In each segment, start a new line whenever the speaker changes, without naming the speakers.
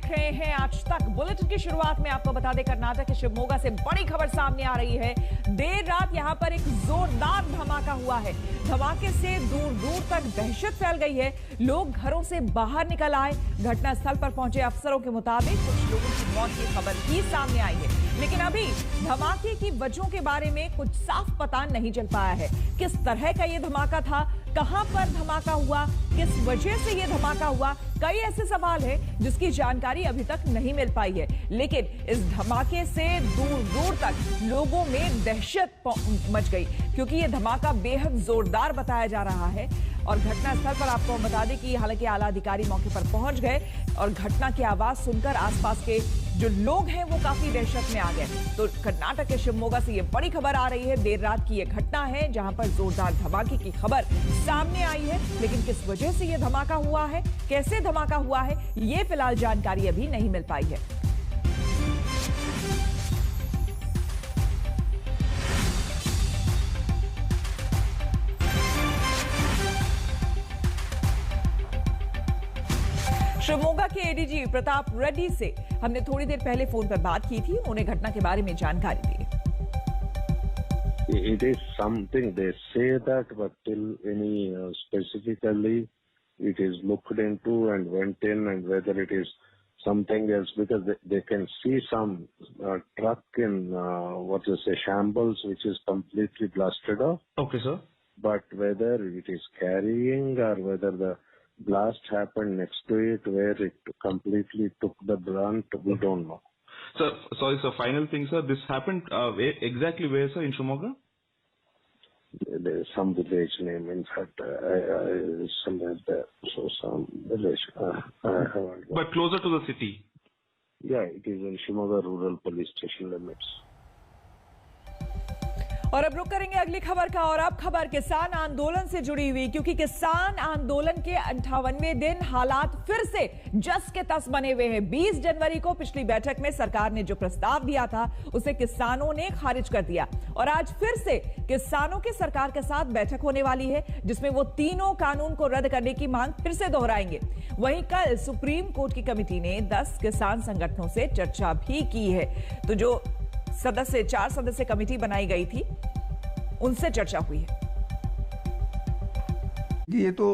देख रहे हैं आज तक। बुलेटिन की शुरुआत में आपको बता दें, कर्नाटक के शिवमोगा से बड़ी खबर सामने आ रही है। देर रात यहां पर एक जोरदार धमाका हुआ है। धमाके से दूर दूर तक दहशत फैल गई है। लोग घरों से बाहर निकल आए। घटनास्थल पर पहुंचे अफसरों के मुताबिक कुछ लोगों की मौत की खबर भी सामने आई है, लेकिन अभी धमाके की वजहों के बारे में कुछ साफ पता नहीं चल पाया है। किस तरह का यह धमाका था, कहां पर धमाका हुआ, किस वजह से यह धमाका हुआ, कई ऐसे सवाल हैं जिसकी जानकारी अभी तक नहीं मिल पाई है। लेकिन इस धमाके से दूर दूर तक लोगों में दहशत मच गई, क्योंकि यह धमाका बेहद जोरदार बताया जा रहा है। और घटनास्थल पर आपको बता दें कि हालांकि आला अधिकारी मौके पर पहुंच गए और घटना की आवाज सुनकर आसपास के जो लोग हैं वो काफी दहशत में आ गए। तो कर्नाटक के शिवमोगा से ये बड़ी खबर आ रही है। देर रात की ये घटना है जहां पर जोरदार धमाके की खबर सामने आई है, लेकिन किस वजह से ये धमाका हुआ है, कैसे धमाका हुआ है, ये फिलहाल जानकारी अभी नहीं मिल पाई है। शिवमोगा के एडीजी प्रताप रेड्डी से हमने थोड़ी देर पहले फोन पर बात की थी। उन्हें घटना के बारे में जानकारी दी।
It is something they say that, but till any specifically it is looked into and went in, and whether it is something else, because they can see some truck in what you say shambles, which is completely blasted off.
Okay, sir.
But whether it is carrying or whether the blast happened next to it where it completely took the brunt, we don't know.
Sir, sorry, sir. Final thing, sir. This happened exactly where, sir? In Shimoga?
There is some village name. In fact, somewhere there. So some village. I haven't.
But closer to the city.
Yeah, it is in Shimoga Rural Police Station limits.
और अब रुक करेंगे अगली खबर का। और अब खबर किसान आंदोलन से जुड़ी हुई, क्योंकि किसान आंदोलन के 58वें दिन हालात फिर से जस के तस बने हुए हैं। 20 जनवरी को पिछली बैठक में सरकार ने जो प्रस्ताव दिया था उसे किसानों ने खारिज कर दिया, और आज फिर से किसानों की सरकार के साथ बैठक होने वाली है, जिसमें वो तीनों कानून को रद्द करने की मांग फिर से दोहराएंगे। वहीं कल सुप्रीम कोर्ट की कमेटी ने 10 किसान संगठनों से चर्चा भी की है। तो जो 4 सदस्य कमेटी बनाई गई थी उनसे चर्चा हुई है।
ये तो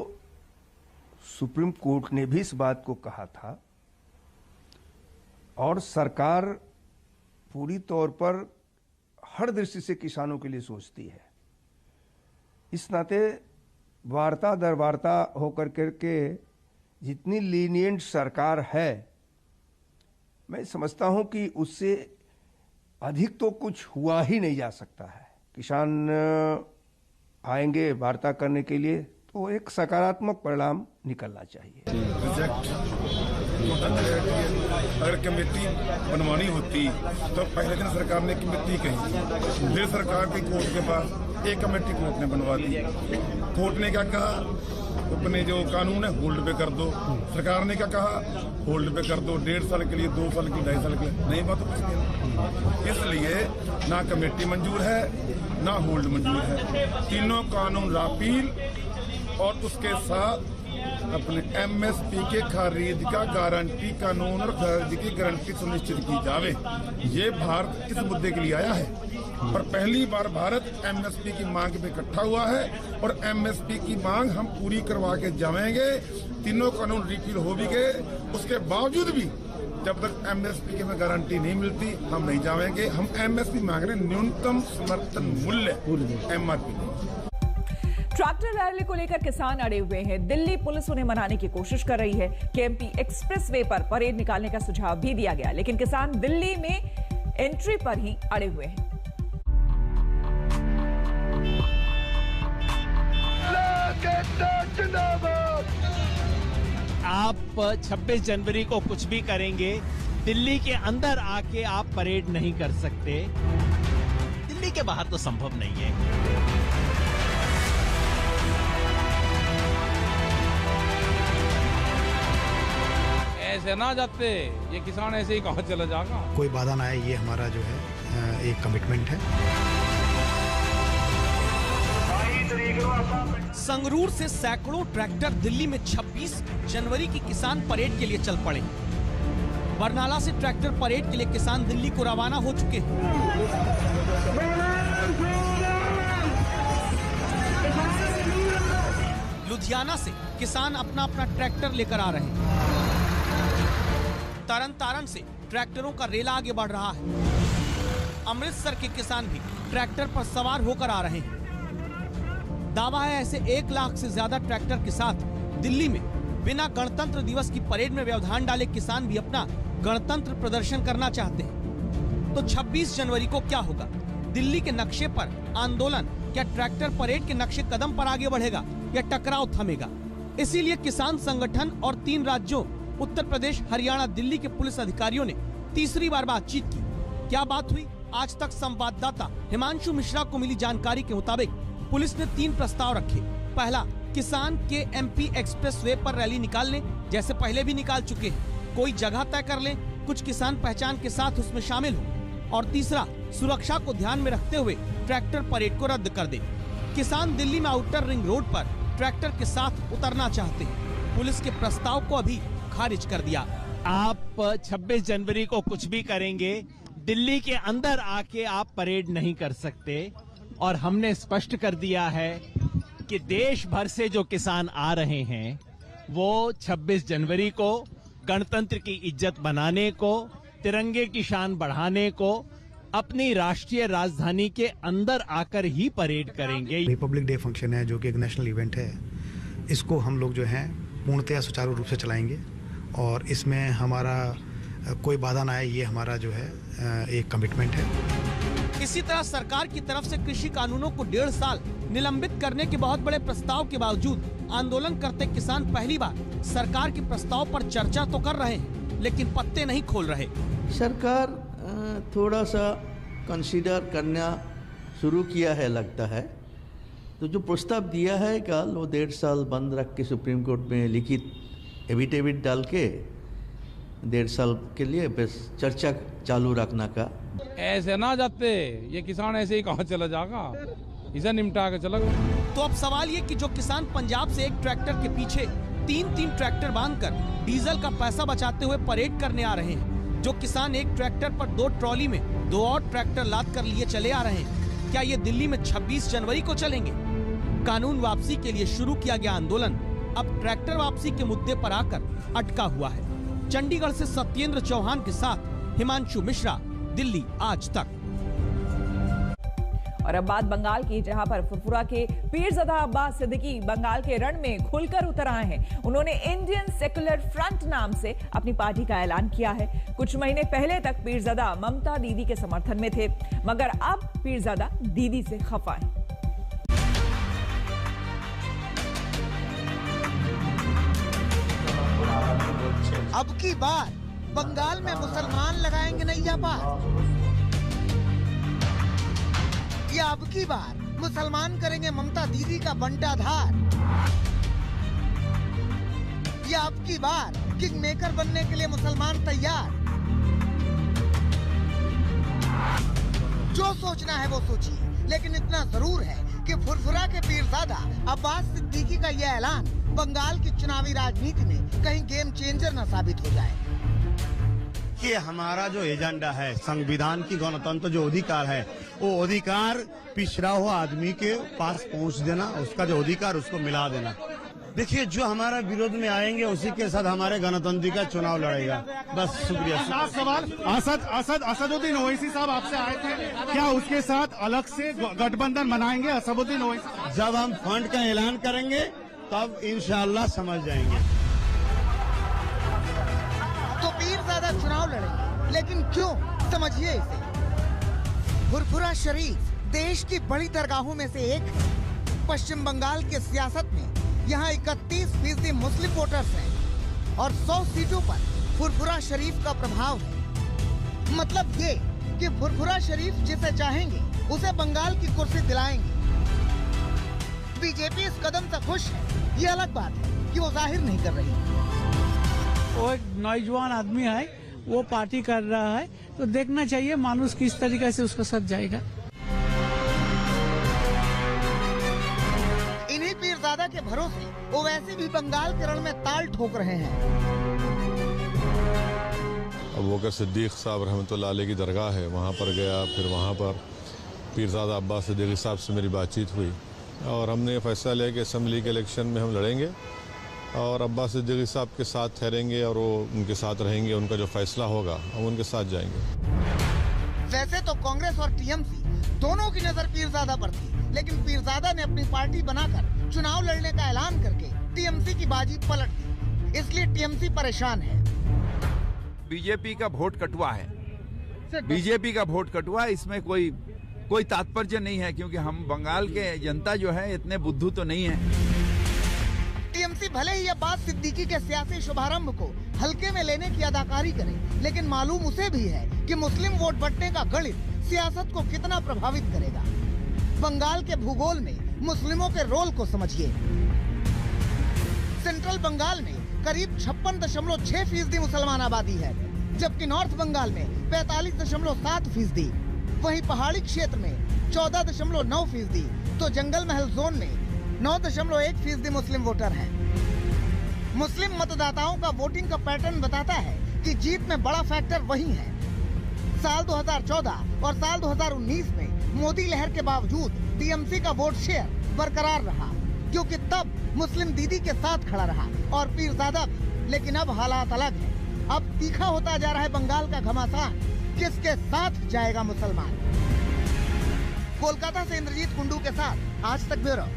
सुप्रीम कोर्ट ने भी इस बात को कहा था, और सरकार पूरी तौर पर हर दृष्टि से किसानों के लिए सोचती है। इस नाते वार्ता दर वार्ता होकर के जितनी लीनियंट सरकार है, मैं समझता हूं कि उससे अधिक तो कुछ हुआ ही नहीं जा सकता है। किसान आएंगे वार्ता करने के लिए तो एक सकारात्मक परिणाम निकलना चाहिए।
अगर कमेटी बनवानी होती तो पहले दिन सरकार ने कमेटी कही, फिर सरकार की कोर्ट के पास एक कमेटी कोर्ट ने बनवा दी। कोर्ट ने क्या कहा, अपने जो कानून है होल्ड पे कर दो। सरकार ने क्या कहा, होल्ड पे कर दो 1.5 साल के लिए, 2 साल के लिए, 2.5 साल के लिए। नहीं बात कुछ नहीं। इसलिए ना कमेटी मंजूर है ना होल्ड मंजूर है। तीनों कानून रापील, और उसके साथ अपने एमएसपी के खरीद का गारंटी कानून और खरीद की गारंटी सुनिश्चित की जावे। ये भारत इस मुद्दे के लिए आया है, और पहली बार भारत एमएसपी की मांग पे इकट्ठा हुआ है, और एमएसपी की मांग हम पूरी करवा के जाएंगे। तीनों कानून रिपील हो भी गए, उसके बावजूद भी जब तक एमएसपी की हमें गारंटी नहीं मिलती हम नहीं जाएंगे। हम एमएसपी मांग रहे हैं, न्यूनतम समर्थन मूल्य, एमआरपी।
ट्रैक्टर रैली को लेकर किसान अड़े हुए हैं। दिल्ली पुलिस उन्हें मनाने की कोशिश कर रही है। केएमपी एक्सप्रेसवे पर परेड निकालने का सुझाव भी दिया गया, लेकिन किसान दिल्ली में एंट्री पर ही अड़े हुए हैं।
आप 26 जनवरी को कुछ भी करेंगे, दिल्ली के अंदर आके आप परेड नहीं कर सकते। दिल्ली के बाहर तो संभव नहीं है।
ऐसे ना जाते, ये किसान ऐसे ही कहाँ चला जाएगा।
कोई बाधा ना आए, ये हमारा जो है एक कमिटमेंट है।
संगरूर से सैकड़ों ट्रैक्टर दिल्ली में 26 जनवरी की किसान परेड के लिए चल पड़े।
बरनाला से ट्रैक्टर परेड के लिए किसान दिल्ली को रवाना हो चुके हैं। लुधियाना से किसान अपना अपना ट्रैक्टर लेकर आ रहे हैं। तरन तारण से ट्रैक्टरों का रेला आगे बढ़ रहा है। अमृतसर के किसान भी ट्रैक्टर पर सवार होकर आ रहे हैं। दावा है ऐसे 1 लाख से ज्यादा ट्रैक्टर के साथ दिल्ली में बिना गणतंत्र दिवस की परेड में व्यवधान डाले किसान भी अपना गणतंत्र प्रदर्शन करना चाहते हैं। तो 26 जनवरी को क्या होगा? दिल्ली के नक्शे पर आंदोलन क्या ट्रैक्टर परेड के नक्शे कदम पर आगे बढ़ेगा या टकराव थमेगा? इसीलिए किसान संगठन और 3 राज्यों उत्तर प्रदेश, हरियाणा, दिल्ली के पुलिस अधिकारियों ने तीसरी बार बातचीत की। क्या बात हुई? आज तक संवाददाता हिमांशु मिश्रा को मिली जानकारी के मुताबिक पुलिस ने 3 प्रस्ताव रखे। पहला, किसान के MP एक्सप्रेस वे पर रैली निकालने, जैसे पहले भी निकाल चुके हैं। कोई जगह तय कर लें, कुछ किसान पहचान के साथ उसमें शामिल हो। और तीसरा, सुरक्षा को ध्यान में रखते हुए ट्रैक्टर परेड को रद्द कर दे। किसान दिल्ली में आउटर रिंग रोड पर ट्रैक्टर के साथ उतरना चाहते हैं। पुलिस के प्रस्ताव को अभी खारिज कर दिया।
आप 26 जनवरी को कुछ भी करेंगे, दिल्ली के अंदर आके आप परेड नहीं कर सकते। और हमने स्पष्ट कर दिया है कि देश भर से जो किसान आ रहे हैं वो 26 जनवरी को गणतंत्र की इज्जत बनाने को, तिरंगे की शान बढ़ाने को अपनी राष्ट्रीय राजधानी के अंदर आकर ही परेड करेंगे।
रिपब्लिक डे फंक्शन है जो कि एक नेशनल इवेंट है, इसको हम लोग जो है पूर्णतया सुचारू रूप से चलाएंगे और इसमें हमारा कोई बाधा ना आए, ये हमारा जो है एक कमिटमेंट है।
इसी तरह सरकार की तरफ से कृषि कानूनों को 1.5 साल निलंबित करने के बहुत बड़े प्रस्ताव के बावजूद आंदोलन करते किसान पहली बार सरकार के प्रस्ताव पर चर्चा तो कर रहे हैं, लेकिन पत्ते नहीं खोल रहे।
सरकार थोड़ा सा कंसीडर करना शुरू किया है लगता है। तो जो प्रस्ताव दिया है कल, वो 1.5 साल बंद रख के सुप्रीम कोर्ट में लिखित एफिडेविट डाल के 1.5 साल के लिए बस चर्चा चालू रखना का।
ऐसे ना जाते, ये किसान ऐसे ही कहाँ चला जाएगा, इसे निपटा के चला गया।
तो अब सवाल ये कि जो किसान पंजाब से एक ट्रैक्टर के पीछे 3-3 ट्रैक्टर बांधकर डीजल का पैसा बचाते हुए परेड करने आ रहे हैं, जो किसान एक ट्रैक्टर पर 2 ट्रॉली में 2 और ट्रैक्टर लाद कर लिए चले आ रहे हैं, क्या ये दिल्ली में 26 जनवरी को चलेंगे? कानून वापसी के लिए शुरू किया गया आंदोलन अब ट्रैक्टर वापसी के मुद्दे पर आकर अटका हुआ है। चंडीगढ़ से सत्येंद्र चौहान के साथ हिमांशु मिश्रा, दिल्ली आज तक।
और अब बात बंगाल की, जहां पर फुरफुरा के पीरज़ादा अब्बास सिद्दीकी बंगाल के रण में खुलकर उतर आए हैं। उन्होंने इंडियन सेक्युलर फ्रंट नाम से अपनी पार्टी का ऐलान किया है। कुछ महीने पहले तक पीरज़ादा ममता दीदी के समर्थन में थे, मगर अब पीरज़ादा दीदी से खफा है।
अब की बार बंगाल में मुसलमान लगाएंगे नैया पार, या अब की बार मुसलमान करेंगे ममता दीदी का बंटाधार, या अब की बार किंग मेकर बनने के लिए मुसलमान तैयार। जो सोचना है वो सोचिए, लेकिन इतना जरूर है कि फुरफुरा के पीरज़ादा अब्बास सिद्दीकी का यह ऐलान बंगाल की चुनावी राजनीति में कहीं गेम चेंजर न साबित हो जाए।
कि हमारा जो एजेंडा है, संविधान की गणतंत्र जो अधिकार है, वो अधिकार पिछड़ा हुआ आदमी के पास पहुंच देना, उसका जो अधिकार उसको मिला देना। देखिए, जो हमारा विरोध में आएंगे उसी के साथ हमारे गणतंत्र का चुनाव लड़ेगा। बस शुक्रिया।
लास्ट सवाल, असदुद्दीन ओवैसी साहब आपसे आए थे, क्या उसके साथ अलग से गठबंधन बनाएंगे असदुद्दीन ओवैसी?
जब हम फंड का ऐलान करेंगे तब इंशाअल्लाह समझ जाएंगे।
तो पीरज़ादा चुनाव लड़ेंगे, लेकिन क्यों? समझिए इसे। फुरफुरा शरीफ देश की बड़ी दरगाहों में से एक है। पश्चिम बंगाल की सियासत में यहाँ 31% मुस्लिम वोटर्स हैं और 100 सीटों पर फुरफुरा शरीफ का प्रभाव है। मतलब ये कि फुरफुरा शरीफ जिसे चाहेंगे उसे बंगाल की कुर्सी दिलाएंगे। बीजेपी इस कदम से खुश है, ये अलग बात है कि वो जाहिर नहीं कर रही।
वो एक नौजवान आदमी है, वो पार्टी कर रहा है, तो देखना चाहिए मानुष किस तरीके से उसके साथ जाएगा।
इन्हीं पीरज़ादा के भरोसे ओवैसी भी बंगाल के रण में ताल ठोक रहे हैं।
अबू बकर सिद्दीक साहब रहमतुल्लाह अलैह की दरगाह है, वहाँ पर गया। फिर वहाँ पर पीरज़ादा अब्बास सिद्दीकी साहब से मेरी बातचीत हुई और हमने ये फैसला लिया कि असम्बली के इलेक्शन में हम लड़ेंगे और अब्बास सिद्दीकी साहब के साथ ठहरेंगे और वो उनके साथ रहेंगे। उनका जो फैसला होगा हम उनके साथ जाएंगे।
वैसे तो कांग्रेस और टीएमसी दोनों की नजर पीरज़ादा पर थी, लेकिन पीरज़ादा ने अपनी पार्टी बनाकर चुनाव लड़ने का ऐलान करके टीएमसी की बाजी पलट दी। इसलिए टीएमसी परेशान है।
बीजेपी का वोट कटुआ है, बीजेपी का वोट कटुआ, इसमें कोई तात्पर्य नहीं है, क्योंकि हम बंगाल के जनता जो है इतने बुद्धू तो नहीं है।
टीएमसी भले ही अब्बास सिद्दीकी के सियासी शुभारंभ को हल्के में लेने की अदाकारी करे, लेकिन मालूम उसे भी है कि मुस्लिम वोट बंटने का गणित सियासत को कितना प्रभावित करेगा। बंगाल के भूगोल में मुस्लिमों के रोल को समझिए। सेंट्रल बंगाल में करीब 56.6% मुसलमान आबादी है, जबकि नॉर्थ बंगाल में 45.7%। वहीं पहाड़ी क्षेत्र में 14.9%, तो जंगल महल जोन में 9.1% मुस्लिम वोटर हैं। मुस्लिम मतदाताओं का वोटिंग का पैटर्न बताता है कि जीत में बड़ा फैक्टर वही है। साल 2014 और साल 2019 में मोदी लहर के बावजूद टीएमसी का वोट शेयर बरकरार रहा, क्योंकि तब मुस्लिम दीदी के साथ खड़ा रहा और पीरज़ादा भी। लेकिन अब हालात अलग है। अब तीखा होता जा रहा है बंगाल का घमासान। किसके साथ जाएगा मुसलमान? कोलकाता से इंद्रजीत कुंडू के साथ आज तक ब्यूरो।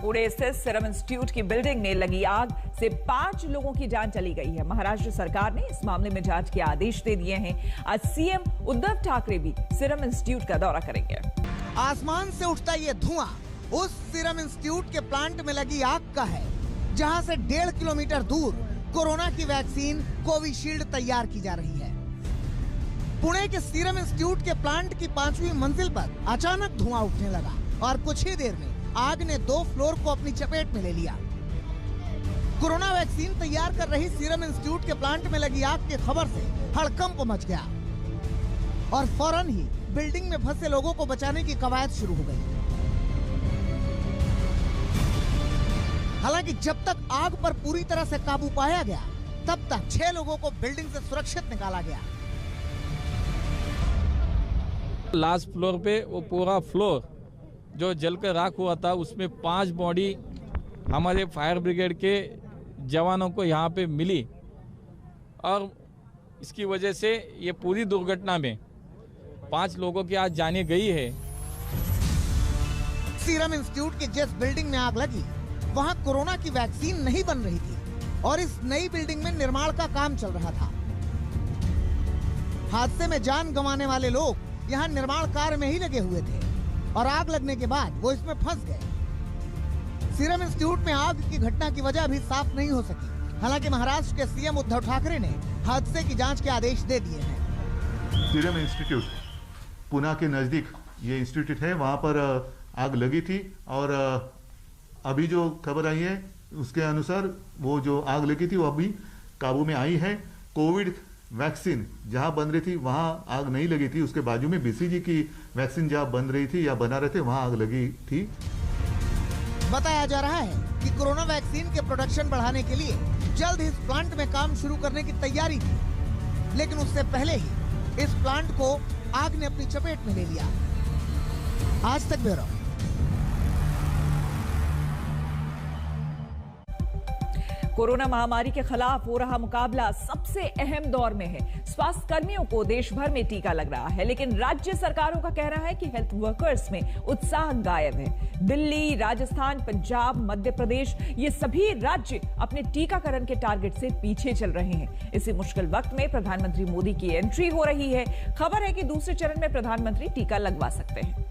पुणे स्थित सीरम इंस्टीट्यूट की बिल्डिंग में लगी आग से 5 लोगों की जान चली गई है। महाराष्ट्र सरकार ने इस मामले में जांच के आदेश दे दिए हैं। आज सीएम उद्धव ठाकरे भी सीरम इंस्टीट्यूट का दौरा करेंगे।
आसमान से उठता ये धुआं उस सीरम इंस्टीट्यूट के प्लांट में लगी आग का है, जहां से 1.5 किलोमीटर दूर कोरोना की वैक्सीन कोविशील्ड तैयार की जा रही है। पुणे के सीरम इंस्टीट्यूट के प्लांट की 5वीं मंजिल पर अचानक धुआं उठने लगा और कुछ ही देर में आग ने 2 फ्लोर को अपनी चपेट में ले लिया। कोरोना वैक्सीन तैयार कर रही सीरम इंस्टीट्यूट के प्लांट में लगी आग की खबर से हड़कंप मच गया और फौरन ही बिल्डिंग में फंसे लोगों को बचाने की कवायद शुरू हो गई। हालांकि जब तक आग पर पूरी तरह से काबू पाया गया, तब तक 6 लोगों को बिल्डिंग से सुरक्षित निकाला गया।
लास्ट फ्लोर पे वो पूरा फ्लोर जो जलकर राख हुआ था, उसमें 5 बॉडी हमारे फायर ब्रिगेड के जवानों को यहाँ पे मिली और इसकी वजह से ये पूरी दुर्घटना में 5 लोगों की आज जाने गई है।
सीरम इंस्टीट्यूट की जिस बिल्डिंग में आग लगी, वहाँ कोरोना की वैक्सीन नहीं बन रही थी और इस नई बिल्डिंग में निर्माण का काम चल रहा था। हादसे में जान गंवाने वाले लोग यहाँ निर्माण कार्य में ही लगे हुए थे और आग लगने के बाद वो इसमें फंस गए। सीरम इंस्टीट्यूट में आग की घटना की वजह अभी साफ नहीं हो सकी। हालांकि महाराष्ट्र के सीएम उद्धव ठाकरे ने हादसे की जांच के आदेश दे दिए हैं।
सीरम इंस्टीट्यूट पुणे के नजदीक ये इंस्टीट्यूट है, वहाँ पर आग लगी थी और अभी जो खबर आई है उसके अनुसार वो जो आग लगी थी वो अभी काबू में आई है। कोविड वैक्सीन जहां बन रही थी वहां आग नहीं लगी थी, उसके बाजू में बीसीजी की वैक्सीन जहां बन रही थी या बना रहे थे वहां आग लगी थी।
बताया जा रहा है कि कोरोना वैक्सीन के प्रोडक्शन बढ़ाने के लिए जल्द ही इस प्लांट में काम शुरू करने की तैयारी थी, लेकिन उससे पहले ही इस प्लांट को आग ने अपनी चपेट में ले लिया। आज तक ब्यूरो।
कोरोना महामारी के खिलाफ हो रहा मुकाबला सबसे अहम दौर में है। स्वास्थ्य कर्मियों को देश भर में टीका लग रहा है, लेकिन राज्य सरकारों का कहना है कि हेल्थ वर्कर्स में उत्साह गायब है। दिल्ली, राजस्थान, पंजाब, मध्य प्रदेश, ये सभी राज्य अपने टीकाकरण के टारगेट से पीछे चल रहे हैं। इसी मुश्किल वक्त में प्रधानमंत्री मोदी की एंट्री हो रही है। खबर है कि दूसरे चरण में प्रधानमंत्री टीका लगवा सकते हैं।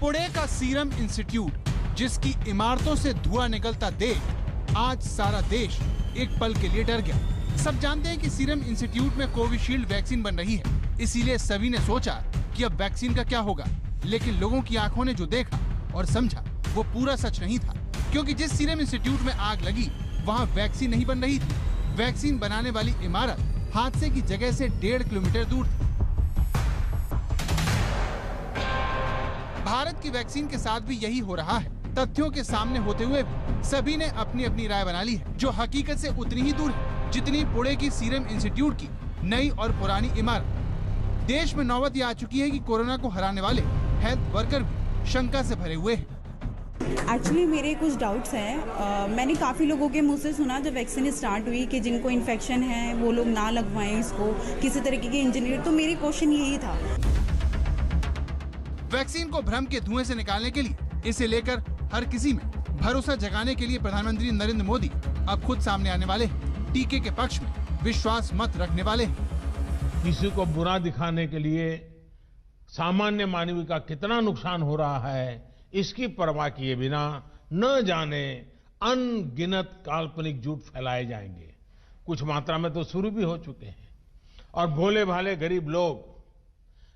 पुणे का सीरम इंस्टीट्यूट, जिसकी इमारतों से धुआं निकलता देख आज सारा देश एक पल के लिए डर गया। सब जानते हैं कि सीरम इंस्टीट्यूट में कोविशील्ड वैक्सीन बन रही है, इसीलिए सभी ने सोचा कि अब वैक्सीन का क्या होगा। लेकिन लोगों की आंखों ने जो देखा और समझा वो पूरा सच नहीं था, क्योंकि जिस सीरम इंस्टीट्यूट में आग लगी वहाँ वैक्सीन नहीं बन रही थी। वैक्सीन बनाने वाली इमारत हादसे की जगह से 1.5 किलोमीटर दूर थी। भारत की वैक्सीन के साथ भी यही हो रहा है। तथ्यों के सामने होते हुए भी सभी ने अपनी अपनी राय बना ली है, जो हकीकत से उतनी ही दूर है जितनी पुणे की सीरम इंस्टीट्यूट की नई और पुरानी इमारत। देश में नौबत ये आ चुकी है कि कोरोना को हराने वाले हेल्थ वर्कर भी शंका से भरे हुए हैं।
एक्चुअली मेरे कुछ डाउट्स हैं। मैंने काफ़ी लोगों के मुंह से सुना जब वैक्सीन स्टार्ट हुई कि जिनको इन्फेक्शन है वो लोग ना लगवाएं इसको, किसी तरीके के इंजीनियर। तो मेरी क्वेश्चन यही था।
वैक्सीन को भ्रम के धुएं से निकालने के लिए, इसे लेकर हर किसी में भरोसा जगाने के लिए प्रधानमंत्री नरेंद्र मोदी अब खुद सामने आने वाले हैं। टीके के पक्ष में विश्वास मत रखने वाले हैं।
किसी को बुरा दिखाने के लिए सामान्य मानव का कितना नुकसान हो रहा है, इसकी परवाह किए बिना न जाने अनगिनत काल्पनिक झूठ फैलाए जाएंगे। कुछ मात्रा में तो शुरू भी हो चुके हैं और भोले भाले गरीब लोग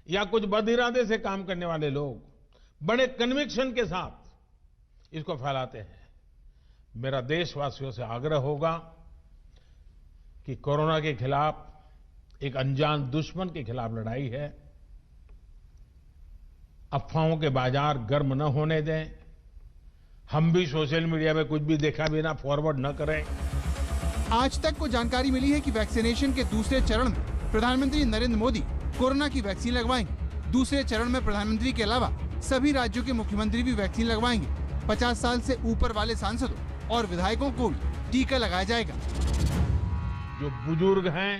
या कुछ बदइरादे से काम करने वाले लोग बड़े कन्विक्शन के साथ इसको फैलाते हैं। मेरा देशवासियों से आग्रह होगा कि कोरोना के खिलाफ एक अनजान दुश्मन के खिलाफ लड़ाई है। अफवाहों के बाजार गर्म न होने दें। हम भी सोशल मीडिया में कुछ भी देखा बिना फॉरवर्ड न करें।
आज तक को जानकारी मिली है कि वैक्सीनेशन के दूसरे चरण में प्रधानमंत्री नरेंद्र मोदी कोरोना की वैक्सीन लगवाएंगे। दूसरे चरण में प्रधानमंत्री के अलावा सभी राज्यों के मुख्यमंत्री भी वैक्सीन लगवाएंगे। 50 साल से ऊपर वाले सांसदों और विधायकों को भी टीका लगाया जाएगा।
जो बुजुर्ग हैं,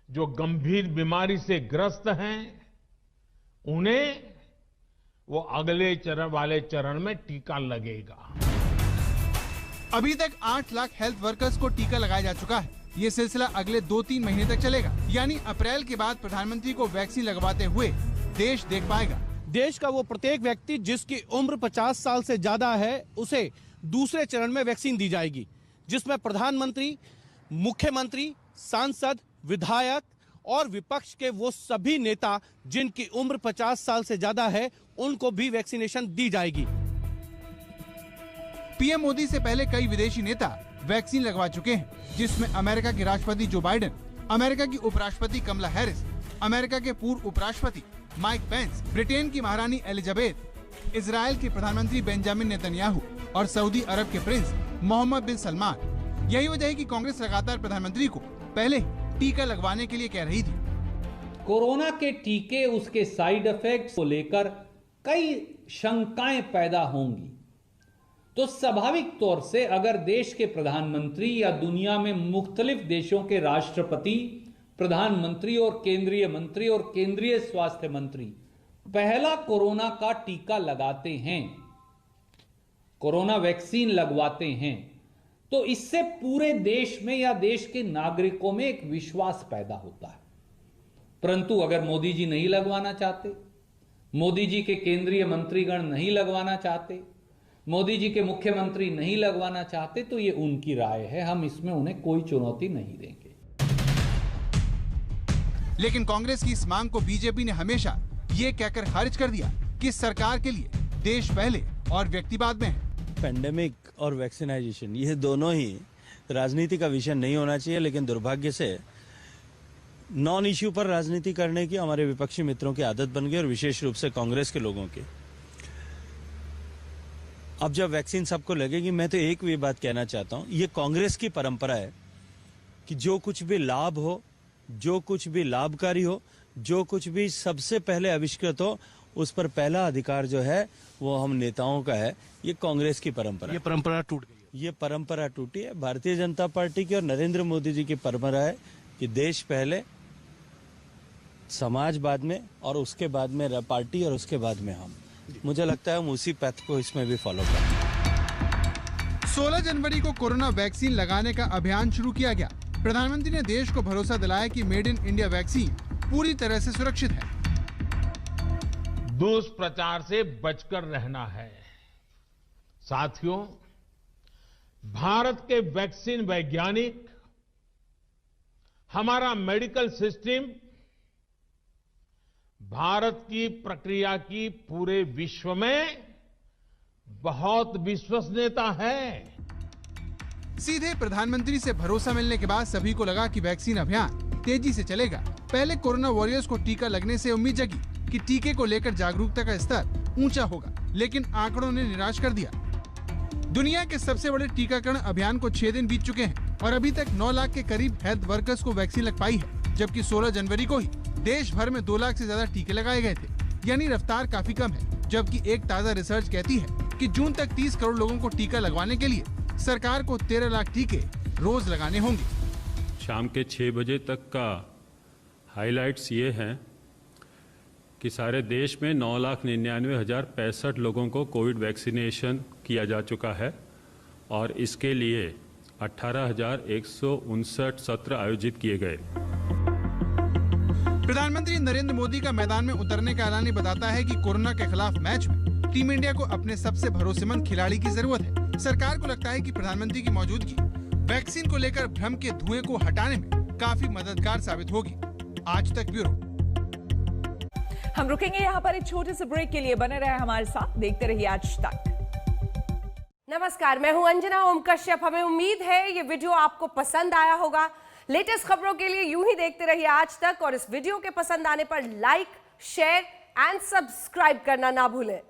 जो गंभीर बीमारी से ग्रस्त हैं, उन्हें वो अगले चरण वाले चरण में टीका लगेगा।
अभी तक 8 लाख हेल्थ वर्कर्स को टीका लगाया जा चुका है। ये सिलसिला अगले 2-3 महीने तक चलेगा, यानी अप्रैल के बाद प्रधानमंत्री को वैक्सीन लगवाते हुए देश देख पाएगा।
देश का वो प्रत्येक व्यक्ति जिसकी उम्र 50 साल से ज्यादा है, उसे दूसरे चरण में वैक्सीन दी जाएगी, जिसमें प्रधानमंत्री, मुख्यमंत्री, सांसद, विधायक और विपक्ष के वो सभी नेता जिनकी उम्र 50 साल से ज्यादा है, उनको भी वैक्सीनेशन दी जाएगी।
पीएम मोदी से पहले कई विदेशी नेता वैक्सीन लगवा चुके हैं, जिसमें अमेरिका के राष्ट्रपति जो बाइडेन, अमेरिका की उपराष्ट्रपति कमला हैरिस, अमेरिका के पूर्व उपराष्ट्रपति माइक पेंस, ब्रिटेन की महारानी एलिजाबेथ, इजराइल के प्रधानमंत्री बेंजामिन नेतन्याहू और सऊदी अरब के प्रिंस मोहम्मद बिन सलमान। यही वजह है कि कांग्रेस लगातार प्रधानमंत्री को पहले टीका लगवाने के लिए कह रही थी।
कोरोना के टीके, उसके साइड इफेक्ट्स को लेकर कई शंकाएं पैदा होंगी, तो स्वाभाविक तौर से अगर देश के प्रधानमंत्री या दुनिया में मुख्तलिफ देशों के राष्ट्रपति, प्रधानमंत्री और केंद्रीय मंत्री और केंद्रीय स्वास्थ्य मंत्री पहला कोरोना का टीका लगाते हैं, कोरोना वैक्सीन लगवाते हैं, तो इससे पूरे देश में या देश के नागरिकों में एक विश्वास पैदा होता है। परंतु अगर मोदी जी नहीं लगवाना चाहते, मोदी जी के केंद्रीय मंत्रीगण नहीं लगवाना चाहते, मोदी जी के मुख्यमंत्री नहीं लगवाना चाहते, तो ये उनकी राय है, हम इसमें उन्हें कोई चुनौती नहीं देंगे।
लेकिन कांग्रेस की इस मांग को बीजेपी ने हमेशा ये कहकर खारिज कर दिया कि सरकार के लिए देश पहले और व्यक्ति बाद में है।
पेंडेमिक और वैक्सीनाइजेशन, ये दोनों ही राजनीति का विषय नहीं होना चाहिए, लेकिन दुर्भाग्य से नॉन इश्यू पर राजनीति करने की हमारे विपक्षी मित्रों की आदत बन गई, और विशेष रूप से कांग्रेस के लोगों की। अब जब वैक्सीन सबको लगेगी, मैं तो एक भी बात कहना चाहता हूं, ये कांग्रेस की परंपरा है कि जो कुछ भी लाभ हो, जो कुछ भी लाभकारी हो, जो कुछ भी सबसे पहले आविष्कृत हो, उस पर पहला अधिकार जो है वो हम नेताओं का है। ये कांग्रेस की परंपरा,
ये परंपरा टूट गई।
ये परंपरा टूटी है। भारतीय जनता पार्टी की और नरेंद्र मोदी जी की परंपरा है कि देश पहले, समाज बाद में, और उसके बाद में पार्टी, और उसके बाद में हम। मुझे लगता है हम उसी पैथ को इसमें भी फॉलो करें।
16 जनवरी को कोरोना वैक्सीन लगाने का अभियान शुरू किया गया। प्रधानमंत्री ने देश को भरोसा दिलाया कि मेड इन इंडिया वैक्सीन पूरी तरह से सुरक्षित है।
दुष्प्रचार से बचकर रहना है। साथियों, भारत के वैक्सीन वैज्ञानिक, हमारा मेडिकल सिस्टम भारत की प्रक्रिया की पूरे विश्व में बहुत विश्वसनीयता है।
सीधे प्रधानमंत्री से भरोसा मिलने के बाद सभी को लगा कि वैक्सीन अभियान तेजी से चलेगा। पहले कोरोना वॉरियर्स को टीका लगने से उम्मीद जगी कि टीके को लेकर जागरूकता का स्तर ऊंचा होगा, लेकिन आंकड़ों ने निराश कर दिया। दुनिया के सबसे बड़े टीकाकरण अभियान को 6 दिन बीत चुके हैं और अभी तक 9 लाख के करीब हेल्थ वर्कर्स को वैक्सीन लग पाई है, जबकि 16 जनवरी को ही देश भर में 2 लाख से ज्यादा टीके लगाए गए थे। यानी रफ्तार काफी कम है, जबकि एक ताज़ा रिसर्च कहती है कि जून तक 30 करोड़ लोगों को टीका लगवाने के लिए सरकार को 13 लाख टीके रोज लगाने होंगे।
शाम के 6 बजे तक का हाइलाइट्स ये हैं कि सारे देश में 9,99,065 लोगों को कोविड वैक्सीनेशन किया जा चुका है और इसके लिए 18,159 सत्र आयोजित किए गए।
प्रधानमंत्री नरेंद्र मोदी का मैदान में उतरने का ऐलान बताता है कि कोरोना के खिलाफ मैच में टीम इंडिया को अपने सबसे भरोसेमंद खिलाड़ी की जरूरत है। सरकार को लगता है कि प्रधानमंत्री की मौजूदगी वैक्सीन को लेकर भ्रम के धुएं को हटाने में काफी मददगार साबित होगी। आज तक ब्यूरो।
हम रुकेंगे यहाँ पर एक छोटे से ब्रेक के लिए, बने रहे हमारे साथ, देखते रहिए आज तक।
नमस्कार, मैं हूं अंजना ओम कश्यप। हमें उम्मीद है ये वीडियो आपको पसंद आया होगा। लेटेस्ट खबरों के लिए यूं ही देखते रहिए आज तक और इस वीडियो के पसंद आने पर लाइक, शेयर एंड सब्सक्राइब करना ना भूलें।